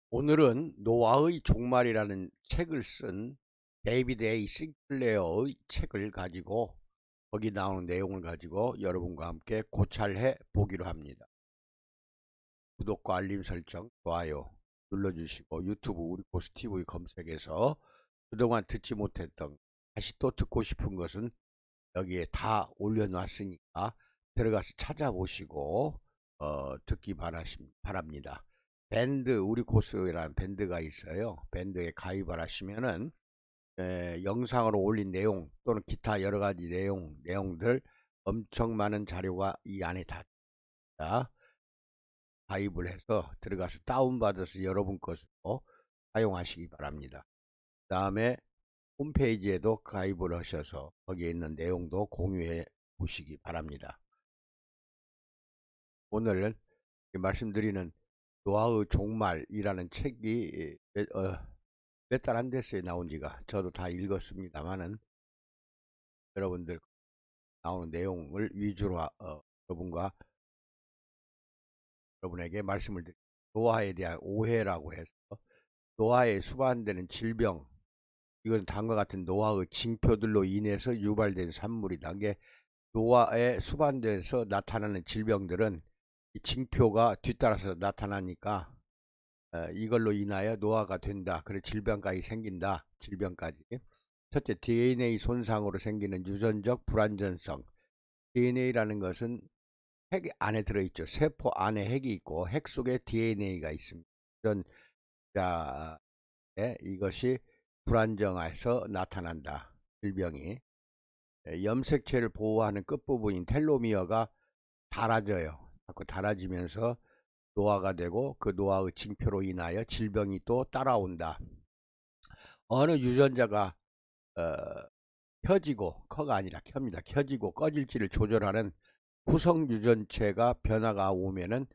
오늘은 노아의 종말이라는 책을 쓴 데이비드 A. 싱클레어의 책을 가지고 거기 나오는 내용을 가지고 여러분과 함께 고찰해 보기로 합니다. 구독과 알림 설정, 좋아요 눌러주시고 유튜브 우리코스 TV 검색해서 그동안 듣지 못했던 다시 또 듣고 싶은 것은 여기에 다 올려놨으니까 들어가서 찾아보시고 듣기 바랍니다. 밴드 우리 코스라는 밴드가 있어요. 밴드에 가입을 하시면은 영상으로 올린 내용 또는 기타 여러 가지 내용들 엄청 많은 자료가 이 안에 다 있다. 가입을 해서 들어가서 다운받아서 여러분 것으로 사용하시기 바랍니다. 그 다음에 홈페이지에도 가입을 하셔서 거기에 있는 내용도 공유해 보시기 바랍니다. 오늘 말씀드리는 노아의 종말이라는 책이 몇 달 안 됐어요. 나온 지가. 저도 다 읽었습니다만은 여러분들 나오는 내용을 위주로 여러분에게 말씀을 드립니다. 노아에 대한 오해라고 해서 노아에 수반되는 질병, 이건 다음과 같은 노아의 징표들로 인해서 유발된 산물이다. 이게 노아에 수반돼서 나타나는 질병들은 이 징표가 뒤따라서 나타나니까 이걸로 인하여 노화가 된다. 그래 질병까지 생긴다. 질병까지. 첫째, DNA 손상으로 생기는 유전적 불안전성. DNA라는 것은 핵 안에 들어있죠. 세포 안에 핵이 있고 핵 속에 DNA가 있습니다. 유전자 이것이 불안정해서 나타난다. 질병이. 염색체를 보호하는 끝부분인 텔로미어가 닳아져요. 자꾸 닳아지면서 노화가 되고 그 노화의 징표로 인하여 질병이 또 따라온다. 어느 유전자가 켜지고 커가 아니라 켭니다. 켜지고 꺼질지를 조절하는 후성 유전체가 변화가 오면은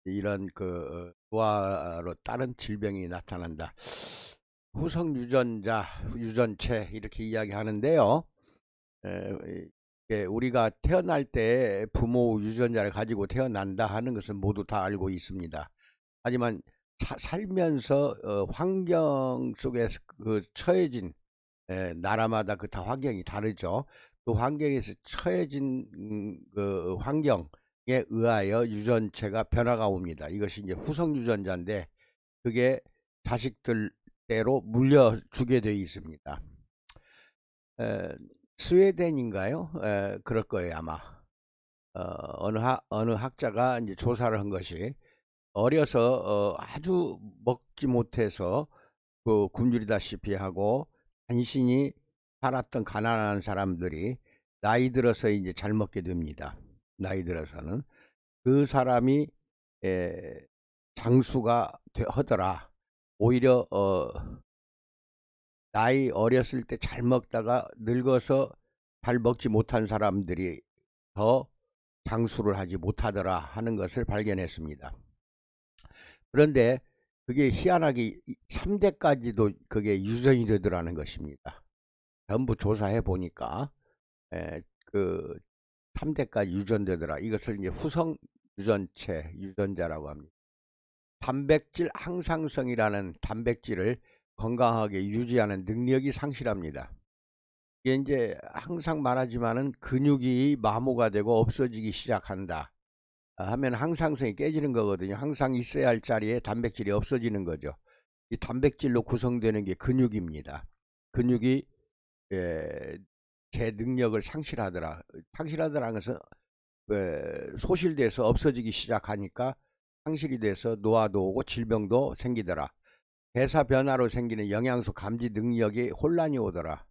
이런 노화로 따른 질병이 나타난다. 후성 유전체 이렇게 이야기하는데요. 우리가 태어날 때 부모 유전자를 가지고 태어난다 하는 것은 모두 다 알고 있습니다. 하지만 살면서 환경 속에서 처해진 나라마다 다 환경이 다르죠. 그 환경에서 처해진 그 환경에 의하여 유전체가 변화가 옵니다. 이것이 이제 후성 유전자인데 그게 자식들대로 물려주게 되어 있습니다. 스웨덴인가요? 그럴 거예요 아마. 어느 학자가 이제 조사를 한 것이 어려서 아주 먹지 못해서 굶주리다시피 하고 간신히 살았던 가난한 사람들이 나이 들어서 이제 잘 먹게 됩니다. 나이 들어서는 그 사람이 장수가 하더라. 오히려 나이 어렸을 때 잘 먹다가 늙어서 잘 먹지 못한 사람들이 더 장수를 하지 못하더라 하는 것을 발견했습니다. 그런데 그게 희한하게 3대까지도 그게 유전이 되더라는 것입니다. 전부 조사해 보니까 그 3대까지 유전되더라. 이것을 이제 후성 유전자라고 합니다. 단백질 항상성이라는 단백질을 건강하게 유지하는 능력이 상실합니다. 이게 이제 항상 말하지만은 근육이 마모가 되고 없어지기 시작한다 하면 항상성이 깨지는 거거든요. 항상 있어야 할 자리에 단백질이 없어지는 거죠. 이 단백질로 구성되는 게 근육입니다. 근육이 제 능력을 상실하더라는 것은 소실돼서 없어지기 시작하니까 상실이 돼서 노화도 오고 질병도 생기더라. 대사 변화로 생기는 영양소 감지 능력이 혼란이 오더라.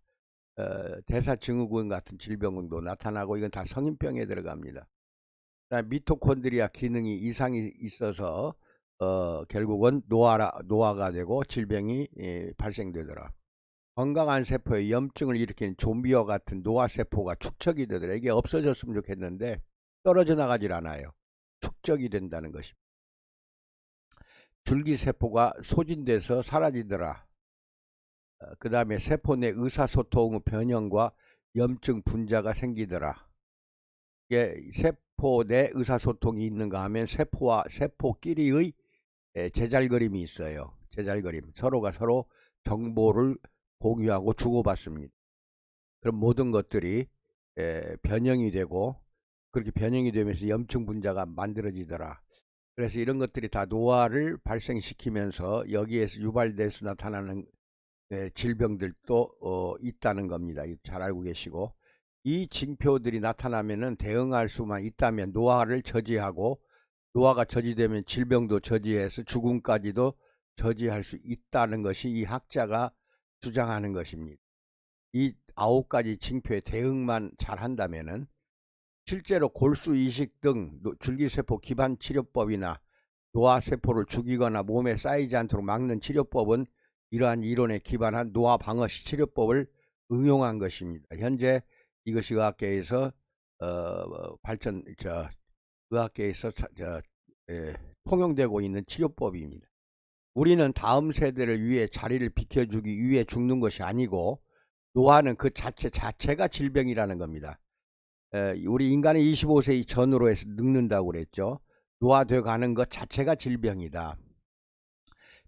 대사증후군 같은 질병도 나타나고 이건 다 성인병에 들어갑니다. 미토콘드리아 기능이 이상이 있어서 결국은 노화가 되고 질병이 발생되더라. 건강한 세포에 염증을 일으키는 좀비와 같은 노화세포가 축적이 되더라. 이게 없어졌으면 좋겠는데 떨어져 나가질 않아요. 축적이 된다는 것입니다. 줄기세포가 소진돼서 사라지더라. 그 다음에 세포 내 의사소통 변형과 염증 분자가 생기더라. 이게 세포 내 의사소통이 있는가 하면 세포와 세포끼리의 제잘그림이 있어요. 제잘그림. 서로가 서로 정보를 공유하고 주고받습니다. 그럼 모든 것들이 변형이 되고, 그렇게 변형이 되면서 염증 분자가 만들어지더라. 그래서 이런 것들이 다 노화를 발생시키면서 여기에서 유발돼서 나타나는 질병들도 있다는 겁니다. 잘 알고 계시고, 이 징표들이 나타나면은 대응할 수만 있다면 노화를 저지하고, 노화가 저지되면 질병도 저지해서 죽음까지도 저지할 수 있다는 것이 이 학자가 주장하는 것입니다. 이 9가지 징표에 대응만 잘 한다면은 실제로 골수 이식 등 줄기세포 기반 치료법이나 노화세포를 죽이거나 몸에 쌓이지 않도록 막는 치료법은 이러한 이론에 기반한 노화 방어 치료법을 응용한 것입니다. 현재 이것이 의학계에서 의학계에서 통용되고 있는 치료법입니다. 우리는 다음 세대를 위해 자리를 비켜주기 위해 죽는 것이 아니고, 노화는 그 자체가 질병이라는 겁니다. 우리 인간은 25세 전후로 해서 늙는다고 그랬죠. 노화되어 가는 것 자체가 질병이다.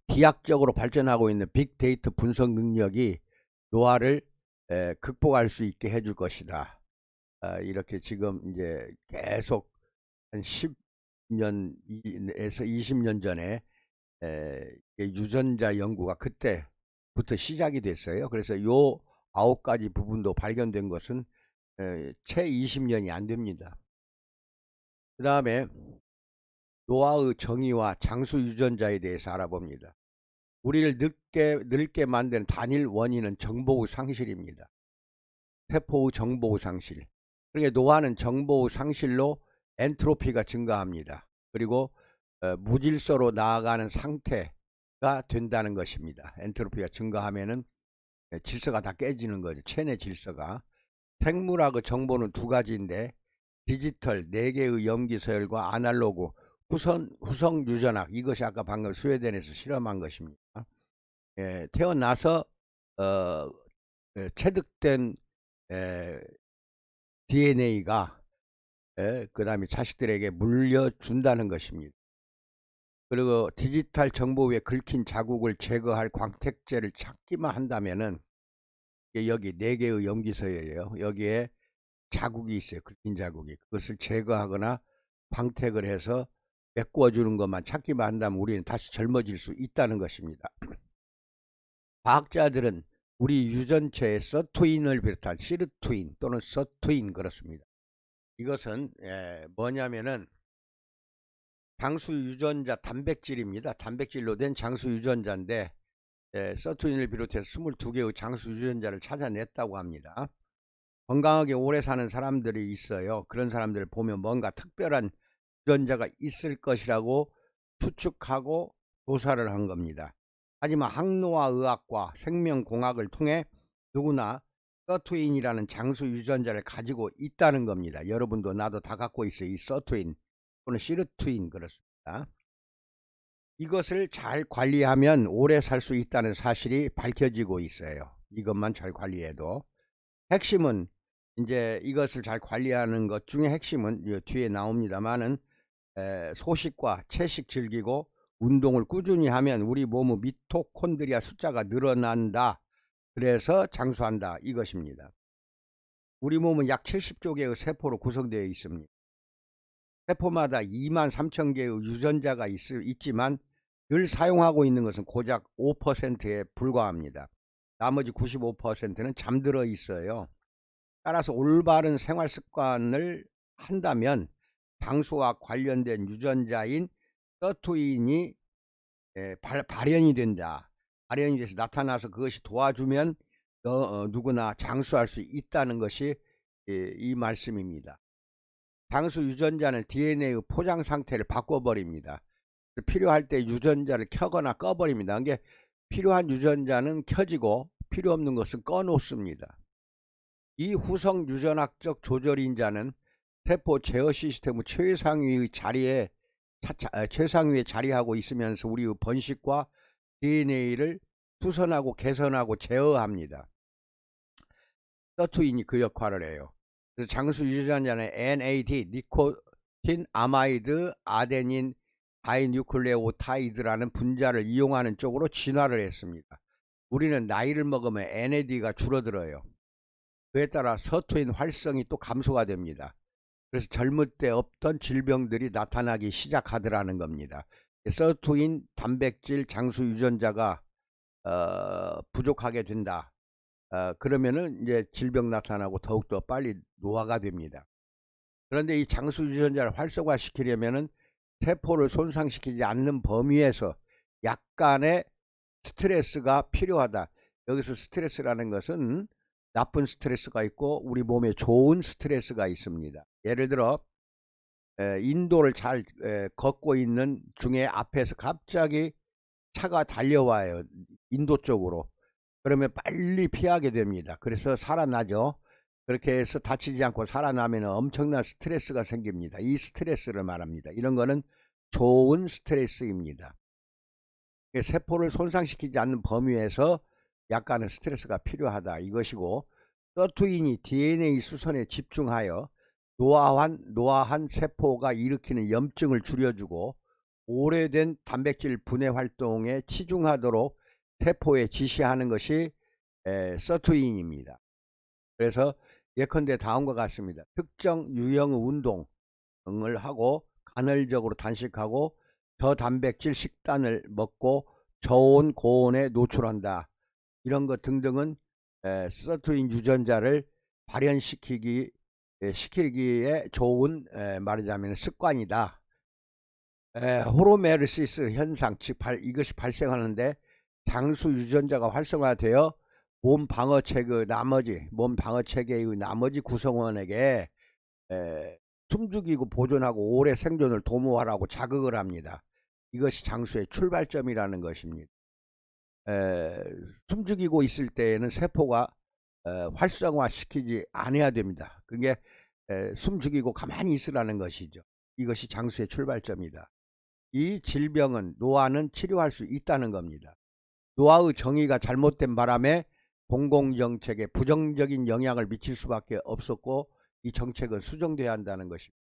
비약적으로 발전하고 있는 빅데이터 분석 능력이 노화를 극복할 수 있게 해줄 것이다. 이렇게 지금 이제 계속 한 10년에서 20년 전에 유전자 연구가 그때부터 시작이 됐어요. 그래서 요 9가지 부분도 발견된 것은 채 20년이 안 됩니다. 그 다음에 노화의 정의와 장수 유전자에 대해서 알아봅니다. 우리를 늙게 만드는 단일 원인은 정보의 상실입니다. 세포의 정보의 상실. 그러니까 노화는 정보의 상실로 엔트로피가 증가합니다. 그리고 무질서로 나아가는 상태가 된다는 것입니다. 엔트로피가 증가하면은 질서가 다 깨지는 거죠. 체내 질서가. 생물학의 정보는 2가지인데 디지털 4개의 염기서열과 아날로그 후성 유전학, 이것이 아까 방금 스웨덴에서 실험한 것입니다. 태어나서 체득된 DNA가 그 다음에 자식들에게 물려준다는 것입니다. 그리고 디지털 정보 위에 긁힌 자국을 제거할 광택제를 찾기만 한다면은, 여기 4개의 염기서열이에요. 여기에 자국이 있어요. 긁힌 자국이. 그것을 제거하거나 광택을 해서 메꿔주는 것만 찾기만 한다면 우리는 다시 젊어질 수 있다는 것입니다. 과학자들은 우리 유전체의 서투인을 비롯한 시르투인 또는 서투인, 그렇습니다. 이것은 뭐냐면은 장수 유전자 단백질입니다. 단백질로 된 장수 유전자인데 서투인을 비롯해서 22개의 장수 유전자를 찾아냈다고 합니다. 건강하게 오래 사는 사람들이 있어요. 그런 사람들을 보면 뭔가 특별한 유전자가 있을 것이라고 추측하고 조사를 한 겁니다. 하지만 항노화의학과 생명공학을 통해 누구나 서투인이라는 장수 유전자를 가지고 있다는 겁니다. 여러분도 나도 다 갖고 있어요. 이 서투인 또는 시르투인, 그렇습니다. 이것을 잘 관리하면 오래 살 수 있다는 사실이 밝혀지고 있어요. 이것만 잘 관리해도. 핵심은 이제 이것을 잘 관리하는 것 중에 핵심은 뒤에 나옵니다만은 소식과 채식 즐기고 운동을 꾸준히 하면 우리 몸의 미토콘드리아 숫자가 늘어난다. 그래서 장수한다, 이것입니다. 우리 몸은 약 70조 개의 세포로 구성되어 있습니다. 세포마다 23,000개의 유전자가 있지만 늘 사용하고 있는 것은 고작 5%에 불과합니다. 나머지 95%는 잠들어 있어요. 따라서 올바른 생활 습관을 한다면 장수와 관련된 유전자인 서투인이 발현이 된다. 발현이 돼서 나타나서 그것이 도와주면 누구나 장수할 수 있다는 것이 이 말씀입니다. 장수 유전자는 DNA의 포장 상태를 바꿔버립니다. 필요할 때 유전자를 켜거나 꺼버립니다. 이게 필요한 유전자는 켜지고 필요 없는 것은 꺼놓습니다. 이 후성 유전학적 조절인자는 세포 제어 시스템의 최상위의 최상위에 자리하고 있으면서 우리의 번식과 DNA를 수선하고 개선하고 제어합니다. 서투인이 그 역할을 해요. 그래서 장수 유전자는 NAD, 니코틴, 아마이드, 아데닌, 다이뉴클레오타이드라는 분자를 이용하는 쪽으로 진화를 했습니다. 우리는 나이를 먹으면 NAD가 줄어들어요. 그에 따라 서투인 활성이 또 감소가 됩니다. 그래서 젊을 때 없던 질병들이 나타나기 시작하더라는 겁니다. 서투인 단백질 장수 유전자가 부족하게 된다. 그러면은 이제 질병 나타나고 더욱더 빨리 노화가 됩니다. 그런데 이 장수 유전자를 활성화시키려면은 세포를 손상시키지 않는 범위에서 약간의 스트레스가 필요하다. 여기서 스트레스라는 것은 나쁜 스트레스가 있고 우리 몸에 좋은 스트레스가 있습니다. 예를 들어 인도를 잘 걷고 있는 중에 앞에서 갑자기 차가 달려와요. 인도 쪽으로. 그러면 빨리 피하게 됩니다. 그래서 살아나죠. 그렇게 해서 다치지 않고 살아나면 엄청난 스트레스가 생깁니다. 이 스트레스를 말합니다. 이런 거는 좋은 스트레스입니다. 세포를 손상시키지 않는 범위에서 약간의 스트레스가 필요하다 이것이고, 서투인이 DNA 수선에 집중하여 노화한 세포가 일으키는 염증을 줄여주고 오래된 단백질 분해 활동에 치중하도록 세포에 지시하는 것이 서투인입니다. 그래서 예컨대 다음과 같습니다. 특정 유형의 운동을 하고 간헐적으로 단식하고 저단백질 식단을 먹고 저온 고온에 노출한다. 이런 것 등등은 서투인 유전자를 발현시키기에 좋은 말하자면 습관이다. 호로메르시스 현상, 즉 이것이 발생하는데 장수 유전자가 활성화되어 몸 방어체계의 나머지 구성원에게 숨죽이고 보존하고 오래 생존을 도모하라고 자극을 합니다. 이것이 장수의 출발점이라는 것입니다. 숨죽이고 있을 때에는 세포가 활성화시키지 않아야 됩니다. 그게 숨죽이고 가만히 있으라는 것이죠. 이것이 장수의 출발점이다. 이 질병은 노화는 치료할 수 있다는 겁니다. 노화의 정의가 잘못된 바람에 공공정책에 부정적인 영향을 미칠 수밖에 없었고 이 정책은 수정돼야 한다는 것입니다.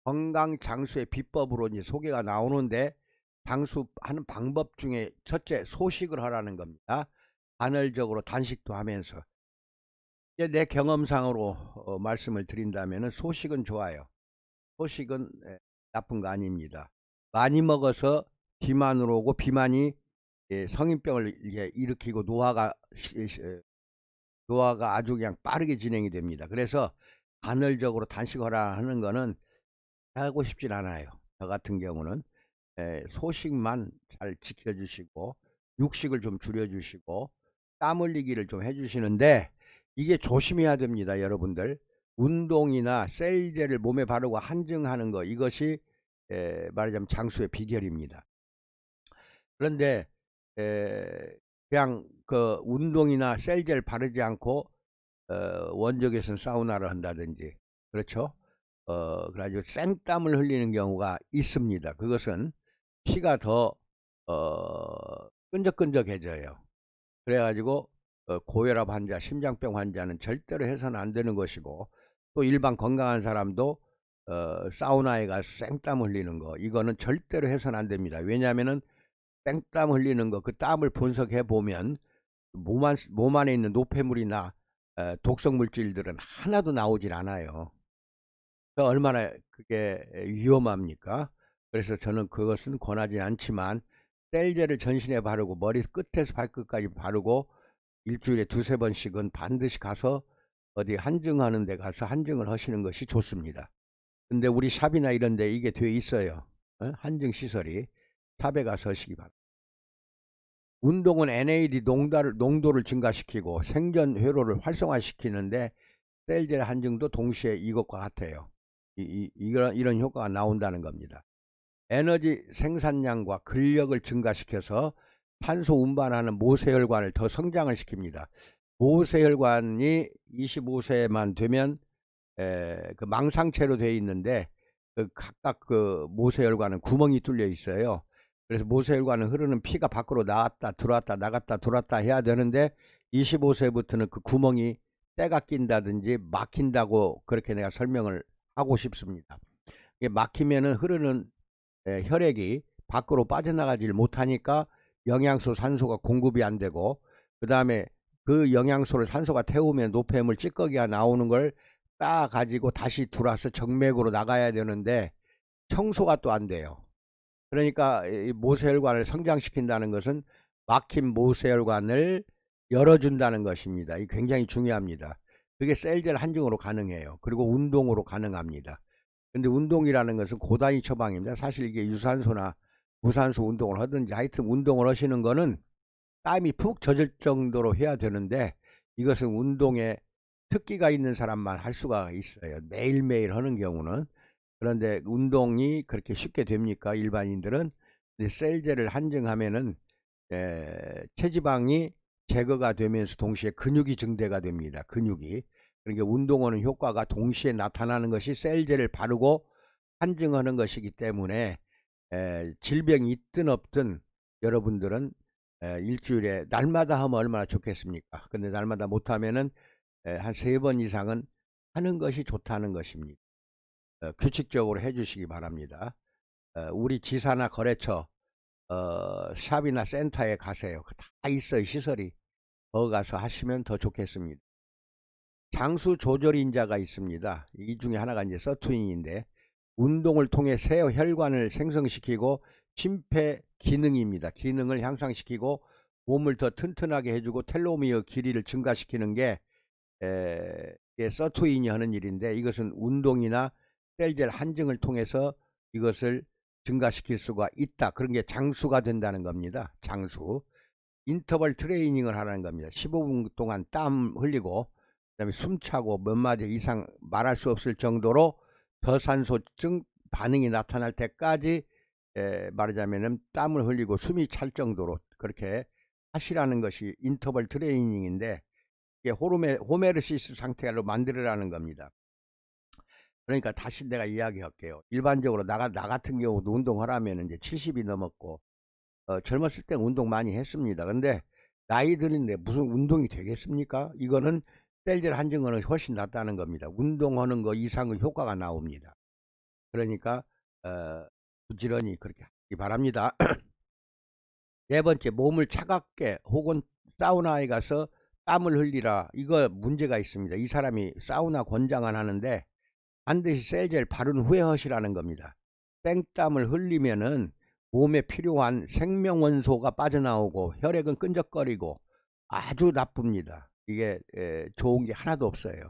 건강 장수의 비법으로 이제 소개가 나오는데 장수하는 방법 중에 첫째, 소식을 하라는 겁니다. 간헐적으로 단식도 하면서. 내 경험상으로 말씀을 드린다면 소식은 좋아요. 소식은 나쁜 거 아닙니다. 많이 먹어서 비만으로 오고 비만이 성인병을 일으키고 노화가 아주 그냥 빠르게 진행이 됩니다. 그래서 간헐적으로 단식하라 하는 거는 하고 싶진 않아요. 저 같은 경우는 소식만 잘 지켜주시고 육식을 좀 줄여주시고 땀 흘리기를 좀 해주시는데, 이게 조심해야 됩니다. 여러분들 운동이나 셀제를 몸에 바르고 한증하는 거, 이것이 말하자면 장수의 비결입니다. 그런데 그냥 그 운동이나 셀제를 바르지 않고 원적외선 사우나를 한다든지, 그렇죠? 그래가지고 생땀을 흘리는 경우가 있습니다. 그것은 피가 더 끈적끈적해져요. 그래가지고 고혈압 환자, 심장병 환자는 절대로 해서는 안 되는 것이고, 또 일반 건강한 사람도 사우나에 가서 생땀 흘리는 거, 이거는 절대로 해서는 안 됩니다. 왜냐하면은 생땀 흘리는 거, 그 땀을 분석해 보면 몸 안에 있는 노폐물이나 독성 물질들은 하나도 나오질 않아요. 얼마나 그게 위험합니까? 그래서 저는 그것은 권하지 않지만, 셀제를 전신에 바르고 머리 끝에서 발끝까지 바르고 일주일에 2~3번씩은 반드시 가서 어디 한증하는 데 가서 한증을 하시는 것이 좋습니다. 근데 우리 샵이나 이런 데 이게 돼 있어요. 한증 시설이. 샵에 가서 하시기 바랍니다. 운동은 NAD 농도를 증가시키고 생전 회로를 활성화시키는데 셀제 한증도 동시에 이것과 같아요. 이런 효과가 나온다는 겁니다. 에너지 생산량과 근력을 증가시켜서 탄소 운반하는 모세혈관을 더 성장을 시킵니다. 모세혈관이 25세만 되면 그 망상체로 되어 있는데 각각 그 모세혈관은 구멍이 뚫려 있어요. 그래서 모세혈관은 흐르는 피가 밖으로 나왔다 들어왔다 나갔다 들어왔다 해야 되는데 25세부터는 그 구멍이 때가 낀다든지 막힌다고 그렇게 내가 설명을 하고 싶습니다. 이게 막히면은 흐르는 혈액이 밖으로 빠져나가질 못하니까 영양소, 산소가 공급이 안 되고, 그 다음에 그 영양소를 산소가 태우면 노폐물 찌꺼기가 나오는 걸 따 가지고 다시 들어와서 정맥으로 나가야 되는데 청소가 또 안 돼요. 그러니까 이 모세혈관을 성장시킨다는 것은 막힌 모세혈관을 열어준다는 것입니다. 이 굉장히 중요합니다. 그게 셀젤 한증으로 가능해요. 그리고 운동으로 가능합니다. 근데 운동이라는 것은 고단위 처방입니다. 사실 이게 유산소나 무산소 운동을 하든지 하여튼 운동을 하시는 거는 땀이 푹 젖을 정도로 해야 되는데, 이것은 운동에 특기가 있는 사람만 할 수가 있어요. 매일매일 하는 경우는. 그런데 운동이 그렇게 쉽게 됩니까? 일반인들은. 근데 셀제를 한증하면은 체지방이 제거가 되면서 동시에 근육이 증대가 됩니다. 근육이. 그러니까 운동하는 효과가 동시에 나타나는 것이 셀제를 바르고 한증하는 것이기 때문에 질병이 있든 없든 여러분들은 일주일에 날마다 하면 얼마나 좋겠습니까? 근데 날마다 못하면은 한 3번 이상은 하는 것이 좋다는 것입니다. 규칙적으로 해주시기 바랍니다. 우리 지사나 거래처, 샵이나 센터에 가세요. 다 있어요, 시설이. 거기 가서 하시면 더 좋겠습니다. 장수 조절 인자가 있습니다. 이 중에 하나가 이제 서투인인데, 운동을 통해 새 혈관을 생성시키고 심폐 기능입니다. 기능을 향상시키고 몸을 더 튼튼하게 해주고 텔로미어 길이를 증가시키는 게 서투인이 하는 일인데, 이것은 운동이나 셀젤 한증을 통해서 이것을 증가시킬 수가 있다. 그런 게 장수가 된다는 겁니다. 장수. 인터벌 트레이닝을 하라는 겁니다. 15분 동안 땀 흘리고 그다음에 숨차고 몇 마디 이상 말할 수 없을 정도로 저산소증 반응이 나타날 때까지 말하자면은 땀을 흘리고 숨이 찰 정도로 그렇게 하시라는 것이 인터벌 트레이닝인데, 이게 호메르시스 상태로 만들어라는 겁니다. 그러니까 다시 내가 이야기할게요. 일반적으로 나 같은 경우도 운동하라면 이제 70이 넘었고, 젊었을 때 운동 많이 했습니다. 근데 나이 드는데 무슨 운동이 되겠습니까? 이거는 셀젤 한증은 훨씬 낫다는 겁니다. 운동하는 거 이상의 효과가 나옵니다. 그러니까 부지런히 그렇게 하기 바랍니다. 네 번째, 몸을 차갑게 혹은 사우나에 가서 땀을 흘리라. 이거 문제가 있습니다. 이 사람이 사우나 권장을 하는데 반드시 셀젤 바른 후에 하시라는 겁니다. 생땀을 흘리면은 몸에 필요한 생명원소가 빠져나오고 혈액은 끈적거리고 아주 나쁩니다. 이게 좋은 게 하나도 없어요.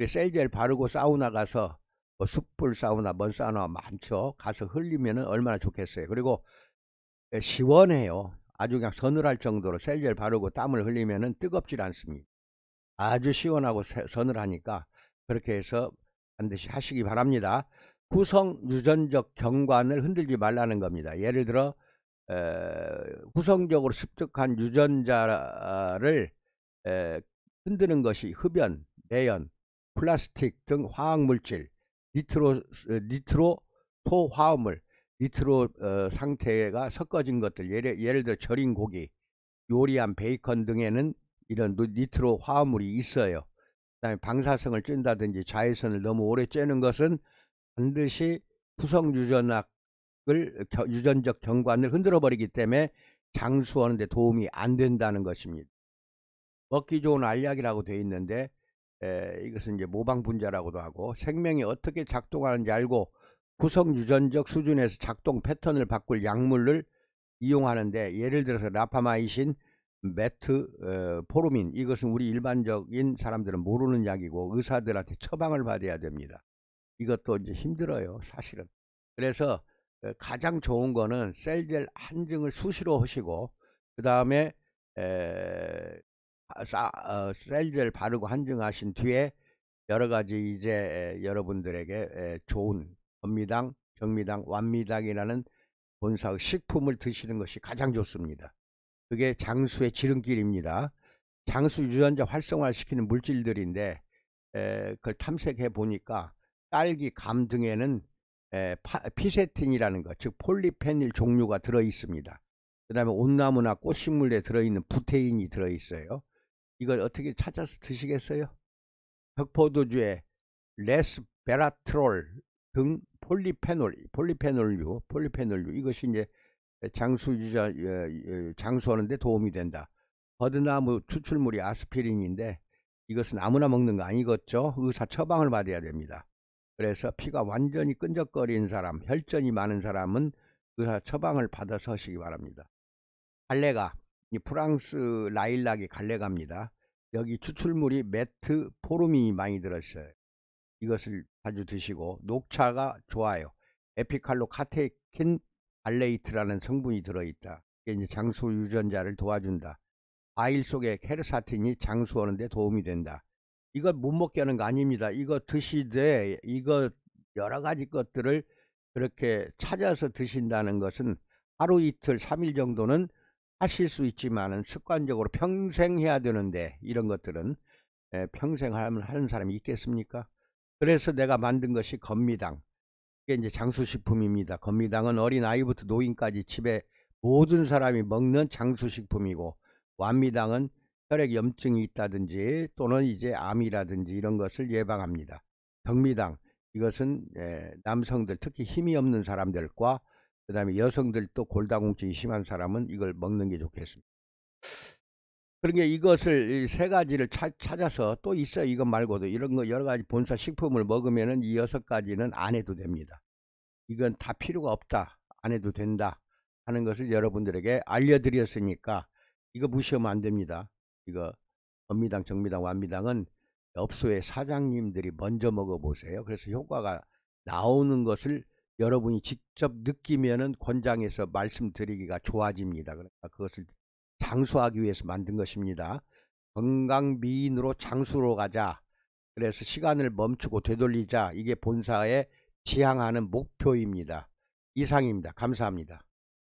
셀젤 바르고 사우나 가서 뭐 숯불 사우나, 먼 사우나 많죠. 가서 흘리면은 얼마나 좋겠어요. 그리고 시원해요. 아주 그냥 서늘할 정도로 셀젤 바르고 땀을 흘리면은 뜨겁질 않습니다. 아주 시원하고 서늘하니까 그렇게 해서 반드시 하시기 바랍니다. 후성 유전적 경관을 흔들지 말라는 겁니다. 예를 들어 후성적으로 습득한 유전자를 흔드는 것이 흡연, 내연, 플라스틱 등 화학물질, 니트로 토화합물, 니트로 상태가 섞어진 것들, 예를 들어 절인 고기, 요리한 베이컨 등에는 이런 니트로 화합물이 있어요. 그다음에 방사성을 쨘다든지 자외선을 너무 오래 쬐는 것은 반드시 후성 유전적 경관을 흔들어 버리기 때문에 장수하는 데 도움이 안 된다는 것입니다. 먹기 좋은 알약이라고 되어 있는데 이것은 이제 모방 분자라고도 하고, 생명이 어떻게 작동하는지 알고 후성 유전적 수준에서 작동 패턴을 바꿀 약물을 이용하는데, 예를 들어서 라파마이신, 메트포르민, 이것은 우리 일반적인 사람들은 모르는 약이고 의사들한테 처방을 받아야 됩니다. 이것도 이제 힘들어요, 사실은. 그래서 가장 좋은 거는 셀젤 한증을 수시로 하시고, 그 다음에 셀젤 바르고 한증하신 뒤에 여러 가지 이제 여러분들에게 좋은 건미당, 정미당, 완미당이라는 본사의 식품을 드시는 것이 가장 좋습니다. 그게 장수의 지름길입니다. 장수 유전자 활성화를 시키는 물질들인데 그걸 탐색해 보니까 딸기, 감 등에는 피세틴이라는 것, 즉 폴리페닐 종류가 들어 있습니다. 그 다음에 온나무나 꽃식물에 들어있는 부테인이 들어 있어요. 이걸 어떻게 찾아서 드시겠어요? 흑포도주에 레스베라트롤 등 폴리페놀류 이것이 이제 장수하는 데 도움이 된다. 버드나무 추출물이 아스피린인데 이것은 아무나 먹는 거 아니겠죠. 의사 처방을 받아야 됩니다. 그래서 피가 완전히 끈적거리는 사람, 혈전이 많은 사람은 의사 처방을 받아서 하시기 바랍니다. 갈레가, 이 프랑스 라일락이 갈레가입니다. 여기 추출물이 메트포르민이 많이 들어있어요. 이것을 자주 드시고, 녹차가 좋아요. 에피칼로카테킨 알레이트라는 성분이 들어있다. 이게 이제 장수 유전자를 도와준다. 과일 속에 케르사틴이 장수하는 데 도움이 된다. 이거 못 먹게 하는 거 아닙니다. 이거 드시되 이거 여러 가지 것들을 그렇게 찾아서 드신다는 것은 하루 이틀 3일 정도는 하실 수 있지만은 습관적으로 평생 해야 되는데 이런 것들은 평생 하는 사람이 있겠습니까? 그래서 내가 만든 것이 건미당. 이게 이제 장수식품입니다. 건미당은 어린아이부터 노인까지 집에 모든 사람이 먹는 장수식품이고, 완미당은 혈액 염증이 있다든지 또는 이제 암이라든지 이런 것을 예방합니다. 경미당, 이것은 남성들, 특히 힘이 없는 사람들과 그 다음에 여성들도 골다공증이 심한 사람은 이걸 먹는 게 좋겠습니다. 그러니까 이것을 세 가지를 찾아서 또 있어요. 이것 말고도 이런 거 여러 가지 본사 식품을 먹으면은 이 6가지는 안 해도 됩니다. 이건 다 필요가 없다, 안 해도 된다 하는 것을 여러분들에게 알려드렸으니까 이거 무시하면 안 됩니다. 이거 건미당, 정미당, 완미당은 업소의 사장님들이 먼저 먹어보세요. 그래서 효과가 나오는 것을 여러분이 직접 느끼면은 권장해서 말씀드리기가 좋아집니다. 그러니까 그것을 장수하기 위해서 만든 것입니다. 건강미인으로 장수로 가자. 그래서 시간을 멈추고 되돌리자. 이게 본사의 지향하는 목표입니다. 이상입니다. 감사합니다.